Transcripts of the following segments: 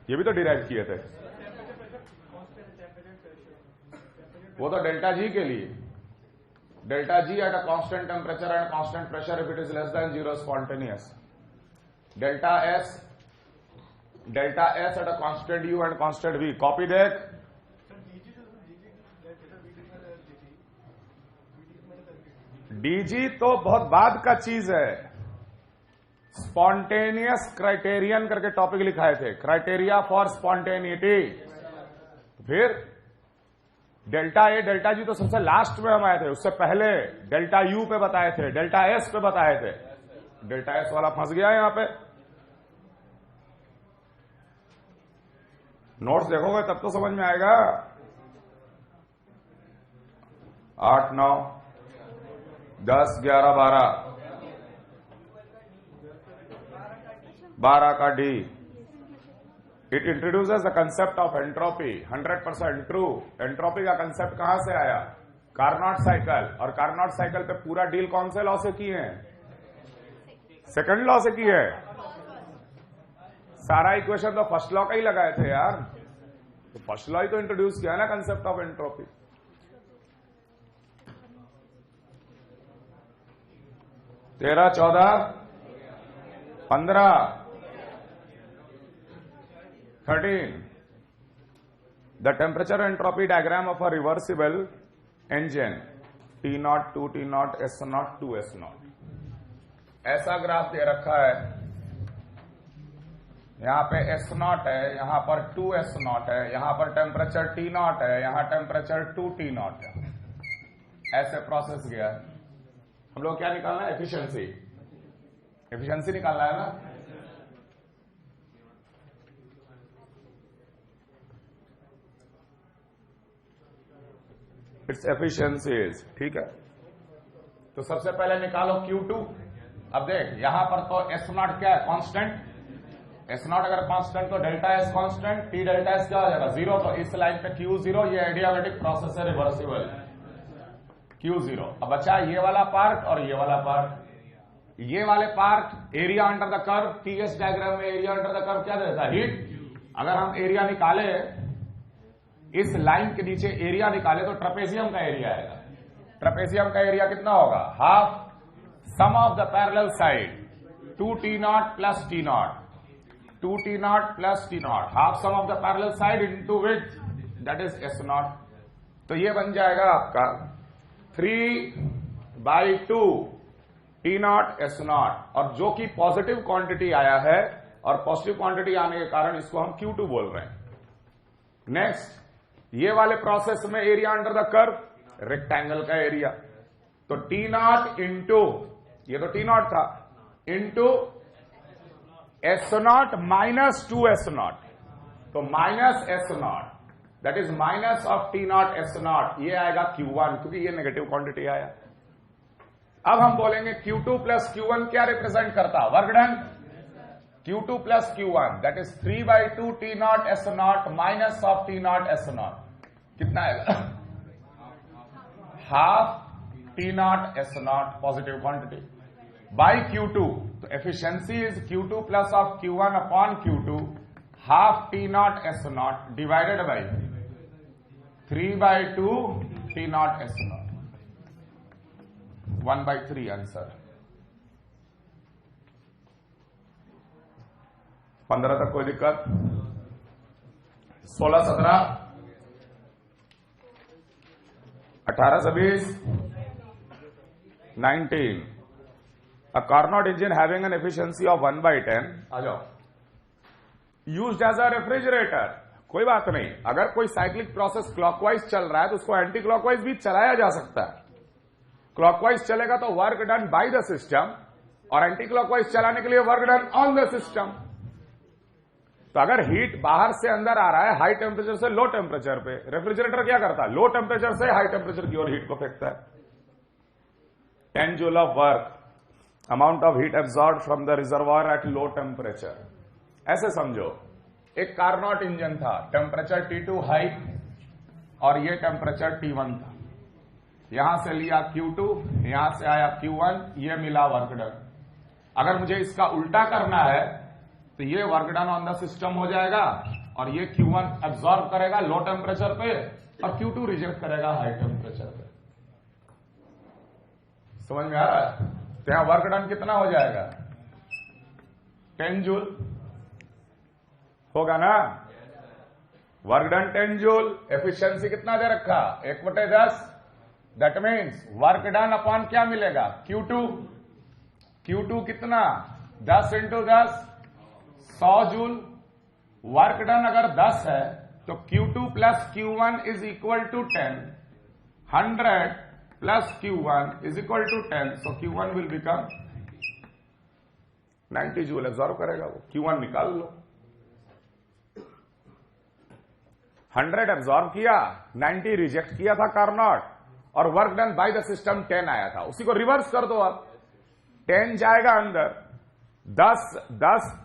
ये भी तो डिराइव किए थे। वो तो डेल्टा जी के लिए, delta G at a constant temperature and constant pressure if it is less than 0 spontaneous, delta S at a constant U and constant V. Copy देख, डीजी तो बहुत बाद का चीज है। स्पॉन्टेनियस क्राइटेरियन करके टॉपिक लिखाए थे, क्राइटेरिया फॉर स्पॉन्टेनिटी। फिर डेल्टा ए डेल्टा जी तो सबसे लास्ट में हम आए थे, उससे पहले डेल्टा यू पे बताए थे, डेल्टा एस पे बताए थे। डेल्टा एस वाला फंस गया यहां पे। नोट्स देखोगे तब तो समझ में आएगा। 8, 9, 10, 11, 12 का D. It introduces the concept of entropy. 100% true. Entropy का कंसेप्ट कहां से आया? Carnot cycle. और कार्नोट साइकिल पे पूरा डील कौन से लॉ से किए हैं? सेकंड लॉ से किए हैं। सारा इक्वेशन तो फर्स्ट लॉ का ही लगाए थे यार, तो फर्स्ट लॉ ही तो इंट्रोड्यूस किया ना कंसेप्ट ऑफ एंट्रोपी। तेरह, 14, 15, 13. The temperature entropy diagram of a reversible engine T0, 2 T0, S0, 2 S0. ऐसा ग्राफ दे रखा है। यहां पे S0 है, यहां पर 2 S0 है, यहां पर टेम्परेचर T0 है, यहां टेम्परेचर 2 T0 है। ऐसे प्रोसेस गया है। हम लोग क्या निकालना है? एफिशिएंसी। एफिशिएंसी निकालना है ना। इट्स एफिशिएंसीज, ठीक है। तो सबसे पहले निकालो Q2। अब देख यहां पर तो S0 क्या है? कांस्टेंट। S0 अगर कांस्टेंट तो delta S constant, T delta S क्या हो जाएगा? 0। तो इस लाइन पे Q0, ये एडियाबैटिक प्रोसेस है, रिवर्सिबल Q0। अब बचा ये वाला पार्ट और ये वाला पार्ट। ये वाले part area under the curve, TS diagram में एरिया अंडर द कर्व क्या देता है? हीट। अगर हम एरिया निकाले, इस लाइन के नीचे एरिया निकाले तो ट्रेपेजियम का एरिया आएगा। ट्रेपेजियम का एरिया कितना होगा? Half sum of the parallel side 2 T0 plus T0, 2 T0 plus T0, half sum of the parallel side into width, that is S0। तो ये बन जाएगा आपका 3/2 T0 S0। और जो कि पॉजिटिव क्वांटिटी आया है, और पॉजिटिव क्वांटिटी आने के कारण इसको हम Q2 बोल रहे हैं। नेक्स्ट, ये वाले प्रोसेस में area under the curve rectangle का एरिया, तो T0 इंटू, ये तो T0 था, इंटू S0 माइनस 2 S0, तो minus S0, that is minus of T0 S0। ये आएगा Q1, क्योंकि ये नेगेटिव क्वांटिटी आया। अब हम बोलेंगे Q2 प्लस Q1 क्या रिप्रेजेंट करता? Work done. Q2 plus Q1 that is 3/2 T0 S0 minus of T0 S0। कितना आएगा? Half T0 S0, positive quantity, by Q2। तो efficiency is Q2 plus of Q1 upon Q2, half T0 S0 divided by 3/2 T0 S0, 1/3 answer. 15 तक कोई दिक्कत? 16, 17, 18 से 20, 19। A Carnot engine having an efficiency of 1/10, आ जाओ, used as a refrigerator। कोई बात नहीं, अगर कोई साइक्लिक प्रोसेस क्लॉकवाइज चल रहा है तो उसको एंटी क्लॉकवाइज भी चलाया जा सकता है। क्लॉकवाइज चलेगा तो work done by the system, और एंटी क्लॉकवाइज चलाने के लिए work done on the system. तो अगर हीट बाहर से अंदर आ रहा है हाई टेम्परेचर से लो टेम्परेचर पे, रेफ्रिजरेटर क्या करता है? लो टेम्परेचर से हाई टेम्परेचर की ओर हीट को फेंकता है। 10 joule of work, amount of heat absorb from the reservoir at low temperature. ऐसे समझो, एक कार्नोट इंजन था, टेम्परेचर T2 हाई और ये टेम्परेचर T1 था। यहां से लिया Q2, यहां से आया Q1, ये मिला वर्क डन। अगर मुझे इसका उल्टा करना है तो ये work done on the system हो जाएगा और ये Q1 एब्जॉर्ब करेगा लो टेम्परेचर पे और Q2 रिजेक्ट करेगा हाई टेम्परेचर पे। समझ में आ रहा है? तो यहां वर्क डन कितना हो जाएगा? 10 जूल होगा ना? Work done 10 joule. एफिशिएंसी कितना दे रखा? 1/10। That means work done upon क्या मिलेगा? Q2 कितना? 10 × 10 100 जूल। वर्क डन अगर 10 है तो Q2 + Q1 is equal to 10। 100 + Q1 is equal to 10। So Q1 will become 90 joule absorb करेगा वो। Q1 निकाल लो। 100 एब्जॉर्व किया, 90 रिजेक्ट किया था कार्नोट, और work done by the system 10 आया था। उसी को रिवर्स कर दो। अब 10 जाएगा अंदर, 10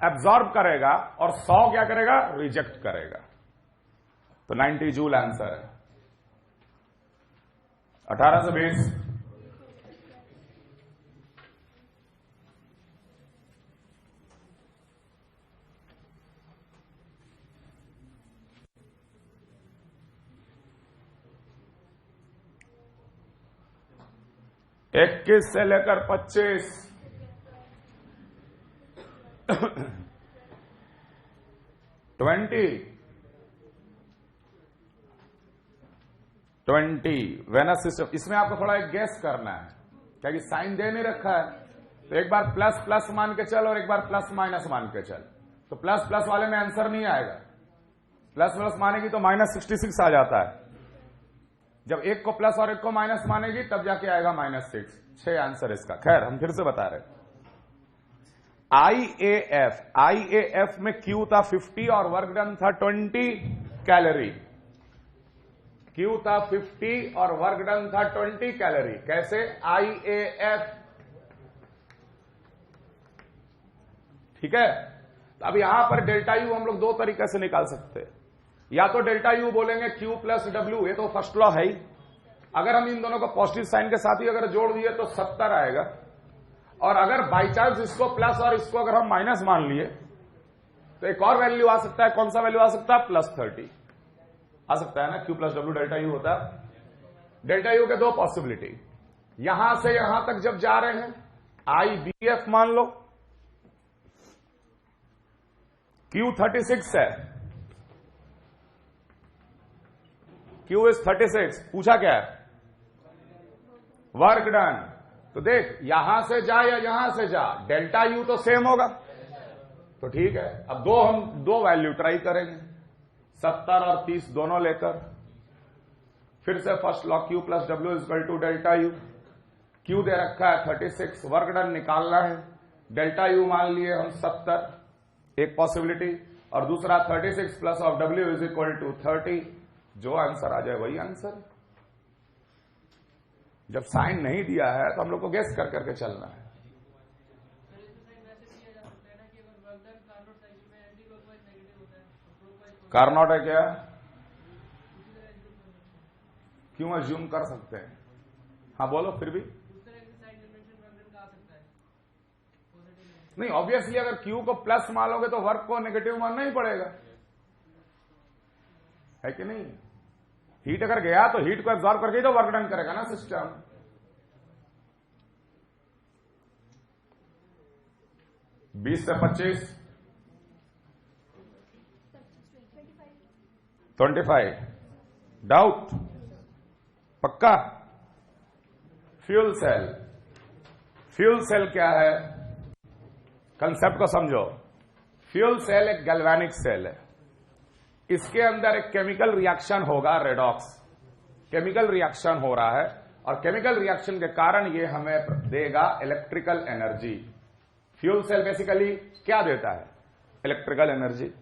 एब्जॉर्ब करेगा और 100 क्या करेगा? रिजेक्ट करेगा। तो 90 जूल आंसर है। 18 से 20। इक्कीस से लेकर 25। 20 वेनस सिस्टम। इसमें आपको थोड़ा एक गेस करना है, क्या कि साइन दे नहीं रखा है। तो एक बार प्लस प्लस मान के चल और एक बार प्लस माइनस मान के चल। तो प्लस प्लस वाले में आंसर नहीं आएगा। प्लस प्लस मानेगी तो -66 आ जाता है। जब एक को प्लस और एक को माइनस मानेगी तब जाके आएगा -6। 6 आंसर इसका। खैर हम फिर से बता रहे। IAF में Q था 50 और वर्क डन था 20 कैलोरी। Q था 50 और वर्क डन था 20 कैलोरी। कैसे? IAF। ठीक है। तो अब यहां पर डेल्टा यू हम लोग दो तरीके से निकाल सकते हैं। या तो डेल्टा यू बोलेंगे Q + W, ये तो फर्स्ट लॉ है ही। अगर हम इन दोनों को पॉजिटिव साइन के साथ ही अगर जोड़ दिए तो 70 आएगा। और अगर बाई चांस इसको प्लस और इसको अगर हम माइनस मान लिए तो एक और वैल्यू आ सकता है। कौन सा वैल्यू आ सकता है? +30 आ सकता है ना। Q + W डेल्टा यू होता है। डेल्टा यू के दो पॉसिबिलिटी। यहां से यहां तक जब जा रहे हैं IBF मान लो। Q 36 है। Q is 36। पूछा क्या है? Work done. तो देख यहां से जा या यहां से जा, डेल्टा यू तो सेम होगा। तो ठीक है। अब हम दो वैल्यू ट्राई करेंगे, 70 और 30 दोनों लेकर। फिर से first law Q + W equal to delta U. Q दे रखा है 36, वर्क डन निकालना है। डेल्टा यू मान लिए हम 70, एक पॉसिबिलिटी, और दूसरा 36 plus of W is equal to 30। जो आंसर आ जाए वही आंसर। जब साइन नहीं दिया है तो हम लोग को गेस कर करके चलना है। कार्नोट है क्या? क्यों अज्यूम कर सकते हैं? हाँ बोलो फिर भी। नहीं, ऑब्वियसली अगर Q को प्लस मान लोगे तो वर्क को नेगेटिव मानना ही पड़ेगा, है कि नहीं? हीट अगर गया तो हीट को एब्जॉर्ब करके ही तो वर्क डन करेगा ना सिस्टम। बीस से 25, 25। डाउट? पक्का? Fuel cell. फ्यूल सेल क्या है? कंसेप्ट को समझो। फ्यूल सेल एक गैल्वेनिक सेल है। इसके अंदर एक केमिकल रिएक्शन होगा, रेडॉक्स। केमिकल रिएक्शन हो रहा है और केमिकल रिएक्शन के कारण ये हमें देगा electrical energy. Fuel cell basically क्या देता है? Electrical energy.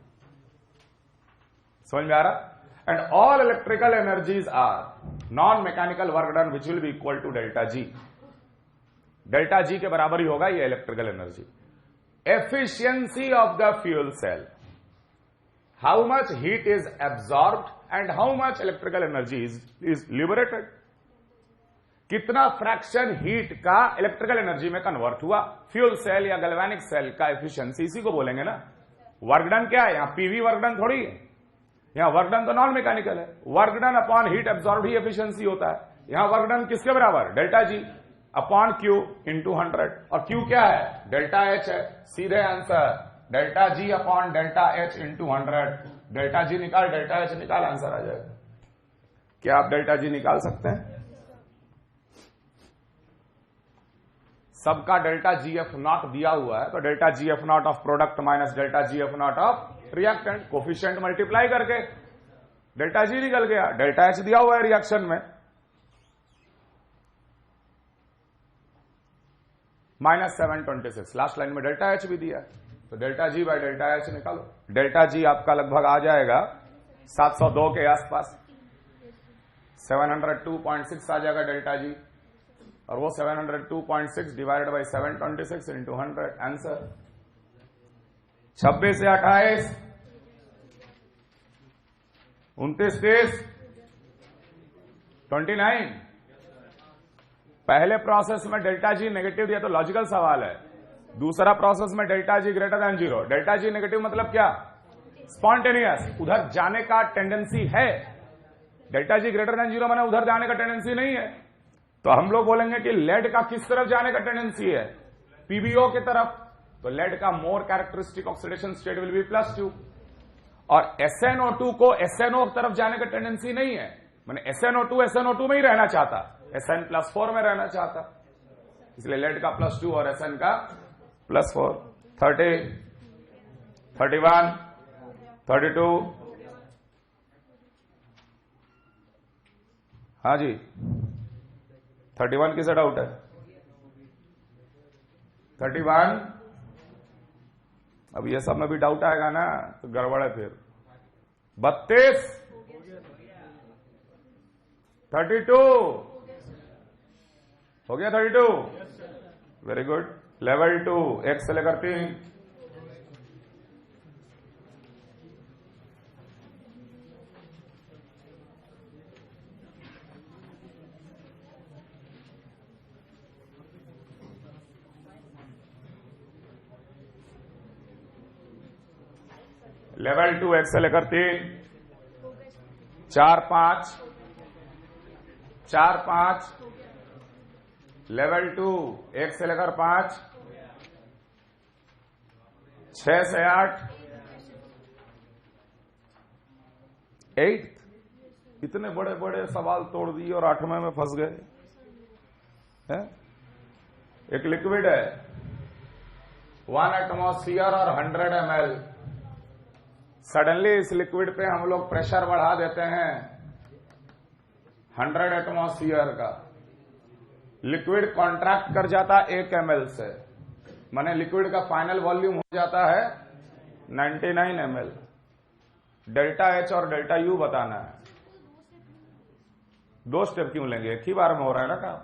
समझ में आ रहा? And all electrical energies are non mechanical work done which will be equal to delta G. Delta G के बराबर ही होगा ये electrical energy. Efficiency of the fuel cell, how much heat is absorbed and how much electrical energy is liberated। कितना fraction heat का electrical energy में convert हुआ। Fuel cell या गैल्वेनिक सेल का एफिशिएंसी इसी को बोलेंगे ना। वर्क डन क्या है? यहां पीवी वर्क डन थोड़ी है, यहां वर्क डन तो नॉन मैकेनिकल है, work done upon heat absorb ही एफिशिएंसी होता है। यहां वर्क डन किसके बराबर, delta G upon Q into 100, और क्यू क्या है, डेल्टा एच है। सीधे answer delta G upon delta H into 100, delta G निकाल डेल्टा एच निकाल, आंसर आ जाएगा। क्या आप डेल्टा जी निकाल सकते हैं? सबका डेल्टा जी एफ नॉट दिया हुआ है, तो delta G F not of product minus delta G F not of reactant, coefficient multiply करके डेल्टा जी निकल गया। डेल्टा एच दिया हुआ है रिएक्शन में, -726, लास्ट लाइन में डेल्टा एच भी दिया है, तो delta G by delta H निकालो। डेल्टा जी आपका लगभग आ जाएगा 702 के आसपास, 702.6 आ जाएगा डेल्टा जी, और वो 702.6 डिवाइडेड बाई 726 इंटू 100, आंसर 26 से 28, 29 30, 29। पहले प्रोसेस में डेल्टा जी नेगेटिव दिया तो लॉजिकल सवाल है, दूसरा प्रोसेस में delta G greater than 0। Delta G negative मतलब क्या, स्पॉन्टेनियस, उधर जाने का टेंडेंसी है। डेल्टा जी ग्रेटर देन 0 माने उधर जाने का टेंडेंसी नहीं है, तो हम लोग बोलेंगे कि लेड का किस तरफ जाने का टेंडेंसी है, पीबीओ की तरफ, तो लेड का more characteristic oxidation state will be +2, और SnO2 को SnO तरफ जाने का टेंडेंसी नहीं है, माने SnO2 में ही रहना चाहता, Sn+4 में रहना चाहता, इसलिए लेड का +2 और Sn का +4। 30, 31, 32, हाँ जी 31 किसे डाउट है, 31, अब ये सब में भी डाउट आएगा ना तो गड़बड़ है फिर। 32, 32 हो गया, 32, वेरी गुड। लेवल 2 1 से लेकर 3, लेवल 2 1 से लेकर 3, 4 5, 4 5, लेवल 2 1 से लेकर 5, 6 से 8, 8। इतने बड़े बड़े सवाल तोड़ दिए और 8वें में फंस गए हैं? एक लिक्विड है 1 एटमॉस्फियर और 100 ml, सडनली इस लिक्विड पे हम लोग प्रेशर बढ़ा देते हैं 100 एटमॉस्फियर का, लिक्विड कॉन्ट्रैक्ट कर जाता 1 ml से, माने लिक्विड का फाइनल वॉल्यूम हो जाता है 99 ml। डेल्टा एच और डेल्टा यू बताना है, 2 स्टेप क्यों लेंगे, एक ही बार में हो रहा है ना काम।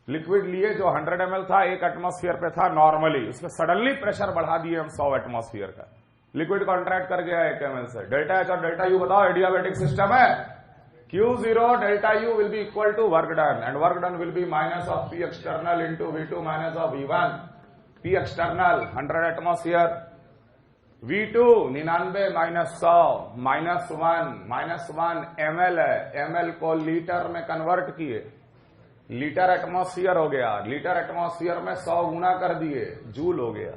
लिक्विड लिए जो 100 ml था, 1 एटमॉस्फियर पे था नॉर्मली, उसमें सडनली प्रेशर बढ़ा दिए हम 100 एटमॉस्फियर का, लिक्विड कॉन्ट्रैक्ट कर गया 1 ml से। डेल्टा एच और डेल्टा यू बताओ, एडियाबेटिक सिस्टम है, Q0 delta U will be equal to work done, and work done will be minus of P external into V2 minus of V1। P external 100 atmosphere, V2 99 minus 100 -1 ml है, ml को litre में convert किए, litre atmosphere हो गया, litre atmosphere में 100 गुना कर दिए, joule हो गया।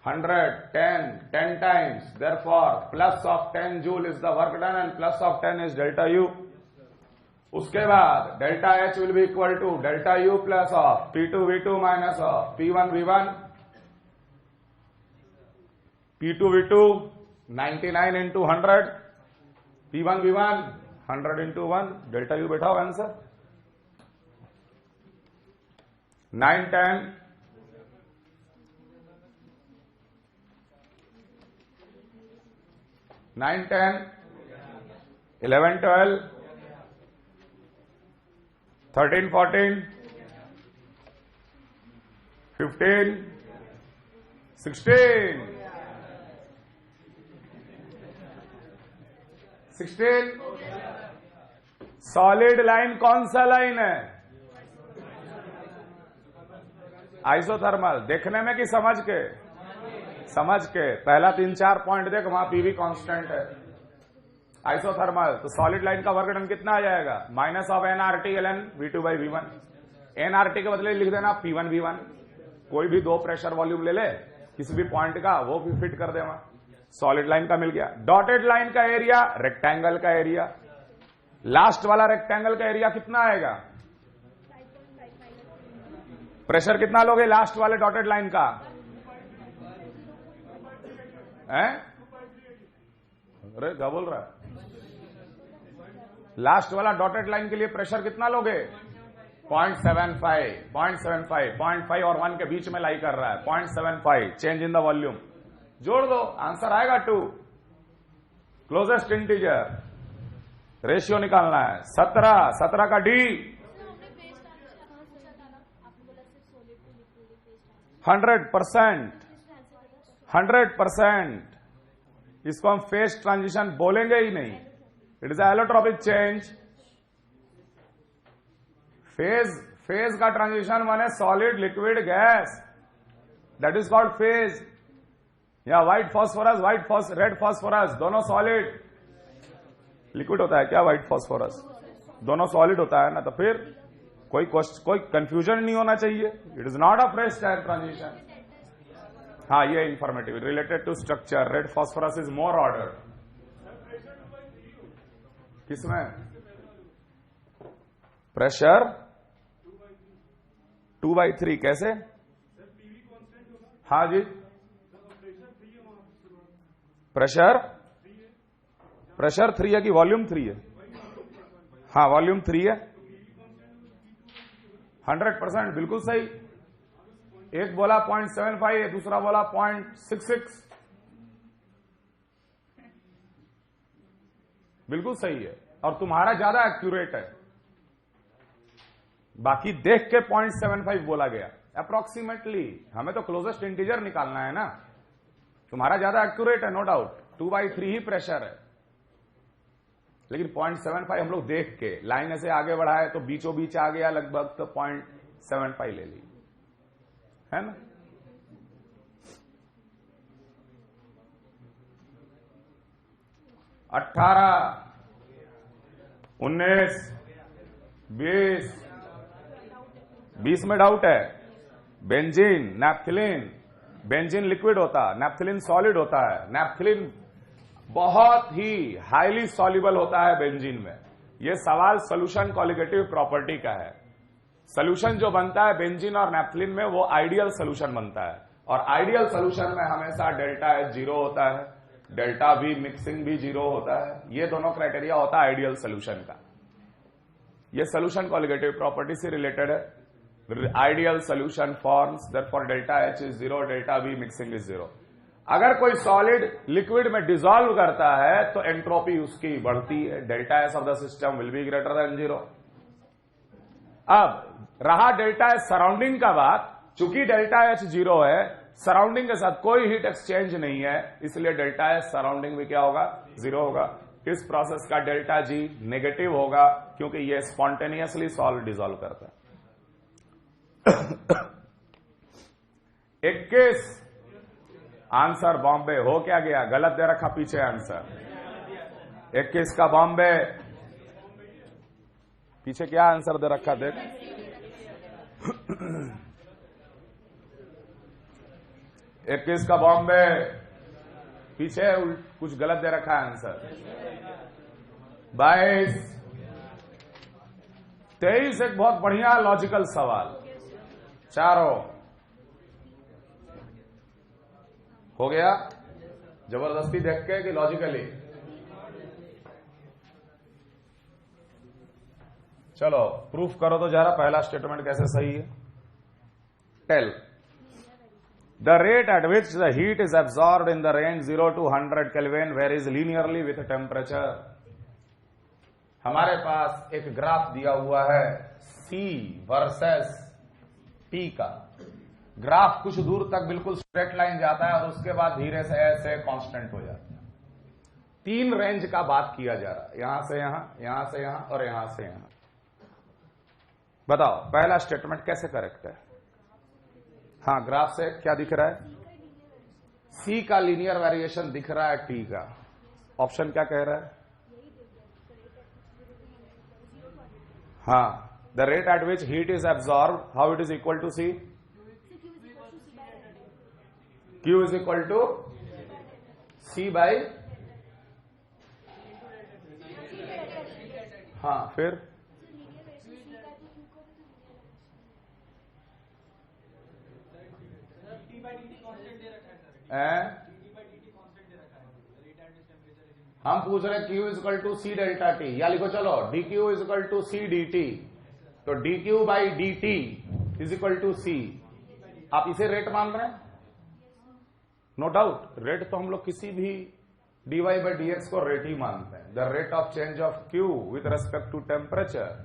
100, 10 times, therefore plus of 10 joule is the work done and plus of 10 is delta U। उसके बाद delta H will be equal to delta U plus of P2 V2 minus of P1 V1, P2 V2 99 into 100, P1 V1 100 into 1, delta U बैठा हो answer. 9 10, 9 10, 11 12, 13 14, 15, 16, 16। Solid line कौन सा line है, isothermal, देखने में कि समझ के? समझ के। पहला 3 4 पॉइंट देख, वहां पीवी कांस्टेंट है, आइसोथर्मल, तो सॉलिड लाइन का वर्क डन कितना आ जाएगा? Minus of nRT ln V2/V1। nRT के बदले लिख देना P1V1। कोई भी दो प्रेशर वॉल्यूम ले ले किसी भी पॉइंट का, वो भी फिट कर देगा। सॉलिड लाइन का मिल गया। डॉटेड लाइन का एरिया, रेक्टेंगल का एरिया, लास्ट वाला रेक्टेंगल का एरिया कितना आएगा? प्रेशर कितना लोगे लास्ट वाले डॉटेड लाइन का? हैं? अरे क्या बोल रहा है? लास्ट वाला डॉटेड लाइन के लिए प्रेशर कितना लोगे? 0.75, 0.5 और 1 के बीच में लाई कर रहा है। 0.75 चेंज इन द वॉल्यूम, जोड़ दो, आंसर आएगा 2। क्लोजेस्ट इंटीजर रेशियो निकालना है 17 का डी 100%। इसको हम फेज ट्रांजिशन बोलेंगे ही नहीं। It is allotropic change. Phase का ट्रांजिशन माने solid liquid gas, that is called phase. या व्हाइट फास्फोरस, रेड फास्फोरस, दोनों सॉलिड। लिक्विड होता है क्या व्हाइट फास्फोरस? दोनों सॉलिड होता है ना, तो फिर कोई कंफ्यूजन नहीं होना चाहिए। It is not a phase transition. हाँ, ये informative related to structure. Red phosphorus is more order. किसमें? प्रेशर 2/3 कैसे? हाँ जी, प्रेशर 3 है कि वॉल्यूम 3 है? हाँ, वॉल्यूम 3 है। 100% बिल्कुल सही। एक बोला 0.75, दूसरा बोला 0.66। बिल्कुल सही है, और तुम्हारा ज्यादा एक्यूरेट है। बाकी देख के 0.75 बोला गया अप्रोक्सीमेटली। हमें तो क्लोजेस्ट इंटीजर निकालना है ना। तुम्हारा ज्यादा एक्यूरेट है, नो डाउट। 2/3 ही प्रेशर है, लेकिन 0.75 हम लोग देख के लाइन ऐसे आगे बढ़ाए तो बीचों बीच आ गया लगभग, तो 0.75 ले ली, है ना। अठारह, 19, 20 में डाउट है। Benzene, naphthalene. बेंजीन लिक्विड होता, नैप्थलीन सॉलिड होता है। नैप्थलीन बहुत ही हाईली सॉल्युबल होता है बेंजीन में। यह सवाल सोल्यूशन कॉलिगेटिव प्रॉपर्टी का है। सोल्यूशन जो बनता है बेंजीन और नैप्थलीन में, वो आइडियल सोल्यूशन बनता है, और आइडियल सोल्यूशन में हमेशा डेल्टा H 0 होता है, डेल्टा V मिक्सिंग भी 0 होता है। ये दोनों क्राइटेरिया होता है आइडियल सोल्यूशन का। ये सोल्यूशन कॉलिगेटिव प्रॉपर्टी से रिलेटेड है। Ideal solution forms, therefore delta H is 0, delta V mixing is 0। अगर कोई सॉलिड लिक्विड में डिसॉल्व करता है तो एंट्रोपी उसकी बढ़ती है। Delta S of the system will be greater than 0। अब रहा डेल्टा H सराउंडिंग का बात। चूंकि डेल्टा H 0 है, सराउंडिंग के साथ कोई हीट एक्सचेंज नहीं है, इसलिए डेल्टा H सराउंडिंग में क्या होगा? 0 होगा। इस प्रोसेस का डेल्टा G नेगेटिव होगा, क्योंकि ये स्पॉन्टेनियसली सॉल्व डिसॉल्व करता है। 21 आंसर बॉम्बे। हो क्या गया? गलत दे रखा पीछे आंसर। 21 का बॉम्बे। पीछे क्या आंसर दे रखा देख। 21 का बॉम्बे, पीछे कुछ गलत दे रखा है आंसर। 22, 23 एक बहुत बढ़िया लॉजिकल सवाल। चारों हो गया। जबरदस्ती देख के कि लॉजिकली? चलो प्रूफ करो तो जरा पहला स्टेटमेंट कैसे सही है। Tell the rate at which the heat is absorbed in the range 0 to 100 Kelvin varies linearly with temperature. हमारे पास एक ग्राफ दिया हुआ है C वर्सेस T का। ग्राफ कुछ दूर तक बिल्कुल स्ट्रेट लाइन जाता है और उसके बाद धीरे से ऐसे कांस्टेंट हो जाता है। 3 रेंज का बात किया जा रहा है, यहां से यहां, यहां से यहां और यहां से यहां। बताओ पहला स्टेटमेंट कैसे करेक्ट है? हाँ, ग्राफ से क्या दिख रहा है? C का लीनियर वेरिएशन दिख रहा है T का। ऑप्शन क्या कह रहा है? हाँ, the rate at which heat is absorb, how it is equal to C? Q is equal to C by, हाँ फिर हम पूछ रहे Q is equal to C delta T, या लिखो चलो dQ is equal to C dt, तो dQ by dt is equal to C। आप इसे रेट मान रहे हैं? नो डाउट, रेट तो हम लोग किसी भी dy बाई dx को रेट ही मानते हैं। The rate of change of Q with respect to temperature,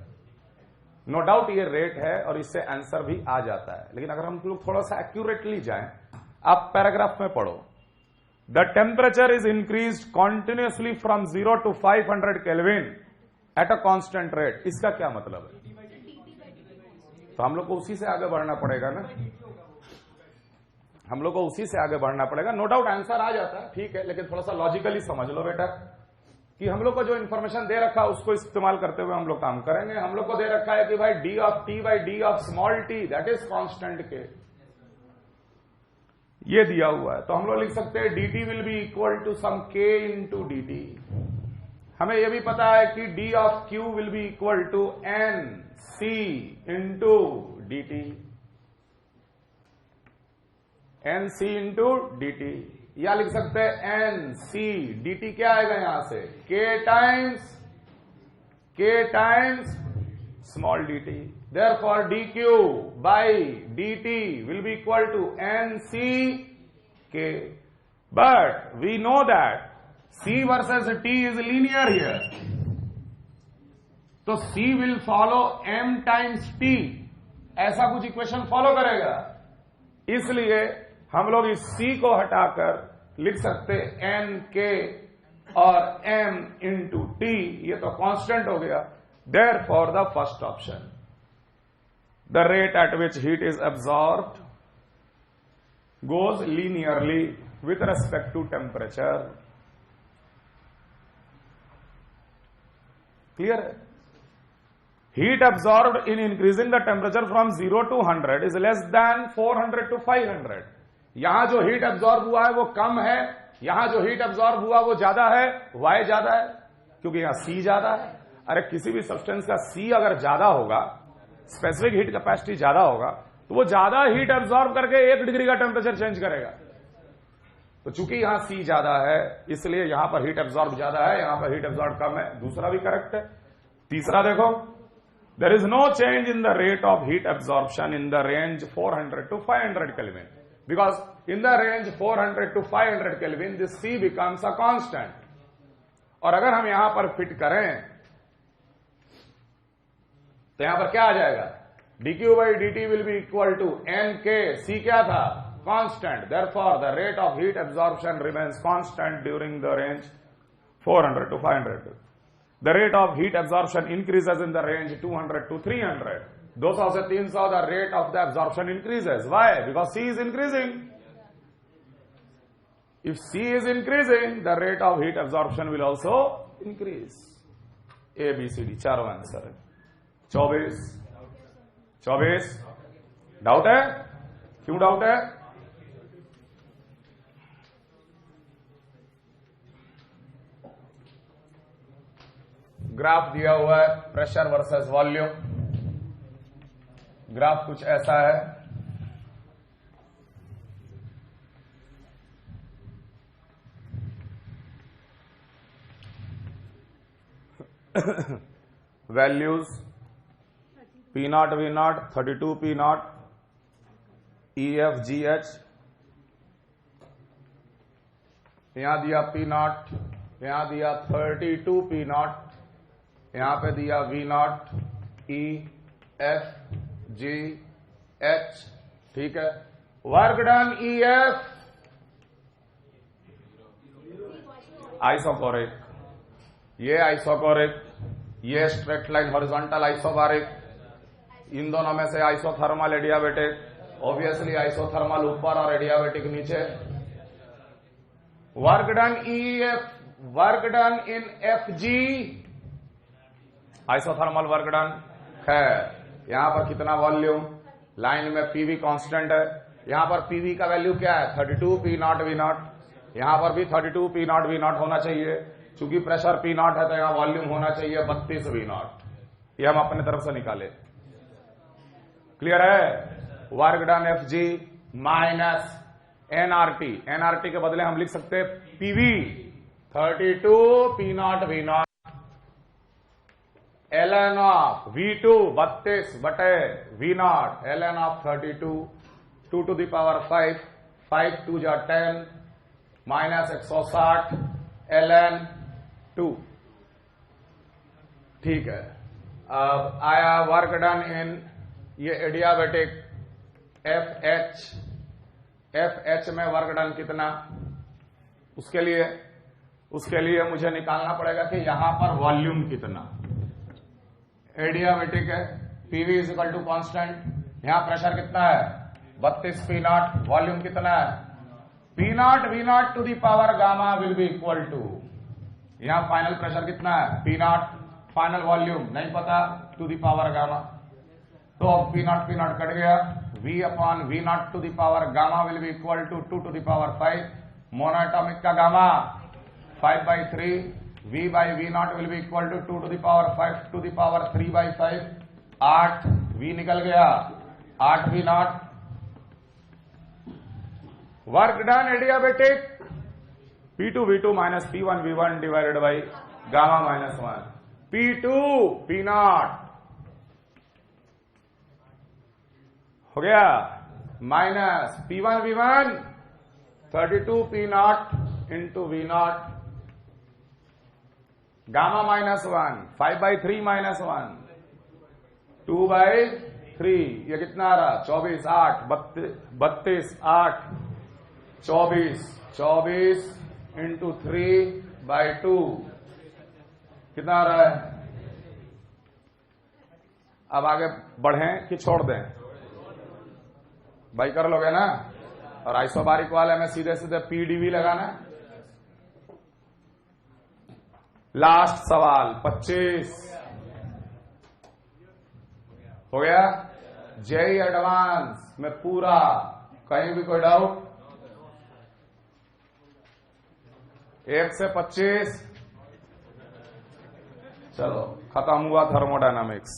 no doubt ये रेट है और इससे आंसर भी आ जाता है। लेकिन अगर हम लोग थोड़ा सा एक्यूरेटली जाएं, आप पैराग्राफ में पढ़ो, the temperature is increase continuously from 0 to 500 kelvin eight a constant rate. इसका क्या मतलब है? तो हम लोग को उसी से आगे बढ़ना पड़ेगा ना, हम लोग को उसी से आगे बढ़ना पड़ेगा। नो डाउट आंसर आ जाता है, ठीक है, लेकिन थोड़ा सा लॉजिकली समझ लो बेटा कि हम लोग को जो इन्फॉर्मेशन दे रखा है उसको इस्तेमाल करते हुए हम लोग काम करेंगे। हम लोग को दे रखा है कि भाई D of T by D of small T that is constant के, ये दिया हुआ है। तो हम लोग लिख सकते हैं D T will be equal to sum के इंटू डी टी। हमें यह भी पता है कि D of Q will be equal to N C into D T, N C into D T, या लिख सकते हैं एन सी डी टी, क्या आएगा यहां से के times small D T. Therefore, dq by dt will be equal to nck. But we know that c versus t is linear here. तो c will follow m times t, ऐसा कुछ equation follow करेगा। इसलिए हम लोग इस c को हटाकर लिख सकते n k और m इंटू t, ये तो कांस्टेंट हो गया। Therefore, the first option, the rate at which heat is absorbed goes linearly with respect to temperature. Clear? Heat absorbed in increasing the temperature from 0 to 100 is less than 400 to 500. यहां जो heat absorb हुआ है वो कम है, यहां जो heat absorb हुआ वो ज्यादा है। वाई ज्यादा है क्योंकि यहां सी ज्यादा है। अरे किसी भी सब्सटेंस का सी अगर ज्यादा होगा, स्पेसिफिक हीट कैपेसिटी ज्यादा होगा, तो वो ज्यादा हीट एब्जॉर्ब करके 1 डिग्री का टेम्परेचर चेंज करेगा। तो चूंकि यहां सी ज्यादा है इसलिए यहां पर हीट एब्जॉर्ब ज्यादा है, यहां पर हीट एब्जॉर्ब कम है। दूसरा भी करेक्ट है। तीसरा देखो, there is no change in the rate of heat absorption in the range 400 to 500 Kelvin, because in the range 400 to 500 Kelvin this C becomes a constant. और अगर हम यहां पर फिट करें तो यहां पर क्या आ जाएगा, dq by dt will be equal to nk, c क्या था, constant. therefore the rate of heat absorption remains constant during the range 400 to 500. the rate of heat absorption increases in the range 200 to 300. 200 से 300 the rate of the absorption increases. Why? Because c is increasing. if c is increasing the rate of heat absorption will also increase. a b c d चारों answer है। 24 doubt है? क्यों doubt है? Graph दिया हुआ है pressure versus volume. Graph कुछ ऐसा है, values P naught V naught 32 P naught EFGH, यहां दिया P naught, यहां दिया 32 P naught, यहां पे दिया V naught EFGH, ठीक है। वर्क डन EF आइसोकोरिक, ये आइसोकोरिक, ये स्ट्रेट लाइन हॉरिजॉन्टल आइसोबारिक। इन दोनों में से आइसोथर्मल एडियाबेटिक, ऑब्वियसली आइसोथर्मल ऊपर और एडियाबेटिक नीचे। Work done EF, work done in FG, isothermal work done खैर यहां पर कितना वॉल्यूम, लाइन में पीवी कांस्टेंट है, यहां पर पीवी का वैल्यू क्या है 32 पी नॉट वी नॉट, यहां पर भी 32 पी नॉट वी नॉट होना चाहिए, चूंकि प्रेशर पी नॉट है तो यहां वॉल्यूम होना चाहिए 32 वी नॉट, ये हम अपने तरफ से निकाले। क्लियर है? Work done F G minus NRT, NRT के बदले हम लिख सकते हैं PV 32 P not V naught ln of V2 32 बटे V naught ln of 32 2 to the power 5 5 2 जा 10 माइनस 160 ln 2। ठीक है, अब आया वर्क डन इन ये एडियाबेटिक एफ में वर्क डन कितना, उसके लिए मुझे निकालना पड़ेगा कि यहां पर वॉल्यूम कितना। एडियाबेटिक है, PV is equal to constant, यहां प्रेशर कितना है 32 पी नॉट, वॉल्यूम कितना है P not V not to the power gamma will be equal to, यहां फाइनल प्रेशर कितना है पी नॉट, फाइनल वॉल्यूम नहीं पता टू दी पावर गामा, तो अब पी नॉट कट गया, v upon V not to the power gamma will be equal to 2 to the power 5, monoatomic का gamma 5/3, v by v naught will be equal to 2 to the power 5 to the power 3/5, 8 v निकल गया 8 v not. Work done adiabatic P2 V2 minus P1 V1 divided by gamma minus 1, P2 P not हो गया minus P1 V1 32 P not into V not gamma minus 1 5/3 minus 1 2/3, ये कितना आ रहा 24 8 32 8 24 into 3/2 कितना आ रहा है। अब आगे बढ़ें कि छोड़ दें भाई, कर लोगे ना? और आइसोबारिक वाले में सीधे सीधे पीडीवी लगाना। लास्ट सवाल 25 हो गया, जेई एडवांस में पूरा, कहीं भी कोई डाउट? 1 से 25 चलो खत्म हुआ थर्मोडायनामिक्स।